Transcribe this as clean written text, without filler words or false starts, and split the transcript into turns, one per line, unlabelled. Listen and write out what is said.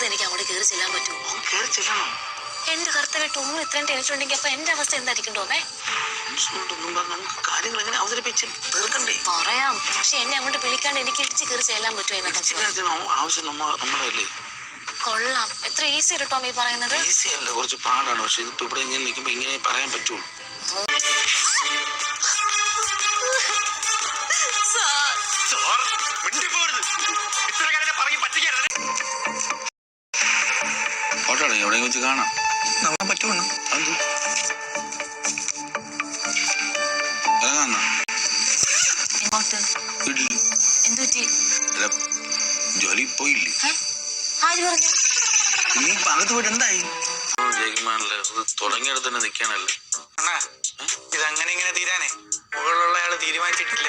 എനിക്ക് അങ്ങോട്ട് കയറി ചെല്ലാൻ പറ്റുമോ?
കയറി ചെല്ലണം.
എന്റെ കർത്തവ്യം ടോമിന് ഇത്രയും ടെൻഷൻ ഉണ്ടെങ്കിൽ അപ്പൊ എന്റെ അവസ്ഥ എന്തായിരിക്കും ടോമേ?
നമുക്ക് കാര്യങ്ങൾ എങ്ങനെ അവതരിപ്പിച്ച് തീർക്കണ്ടേ?
പറയാം, പക്ഷെ എന്നെ അങ്ങോട്ട് വിളിക്കാണ്ട് എനിക്ക് ഇടിച്ച് കയറി ചെല്ലാൻ പറ്റുമോ?
ആവശ്യം നമ്മളല്ലേ.
കൊള്ളാം, എത്ര ഈസി ആയിട്ട് ടോമി പറയുന്നത്.
ഈസി അല്ല, കുറച്ച് പാടാണ്. പക്ഷെ ഇതിപ്പോ ഇവിടെ ഇങ്ങനെ നിൽക്കുമ്പോ ഇങ്ങനെ പറയാൻ പറ്റുള്ളൂ. ഓട്ടാണ് എവിടെ വെച്ച് കാണാം പറ്റുമോ? അത് ഇറങ്ങാന്നാ
എങ്ങോട്ട്?
വീട്ടിൽ.
എന്തുപറ്റി?
ജോലി പോയില്ലേ?
ആര് പറഞ്ഞു?
നീ അകത്ത് പോയിട്ട് എന്തായി? തുടങ്ങിയെടുത്ത് തന്നെ നിൽക്കാനല്ലേ. ഇതങ്ങനെ ഇങ്ങനെ തീരാനേ മുകളിലുള്ള ആള് തീരുമാനിച്ചിട്ടില്ല.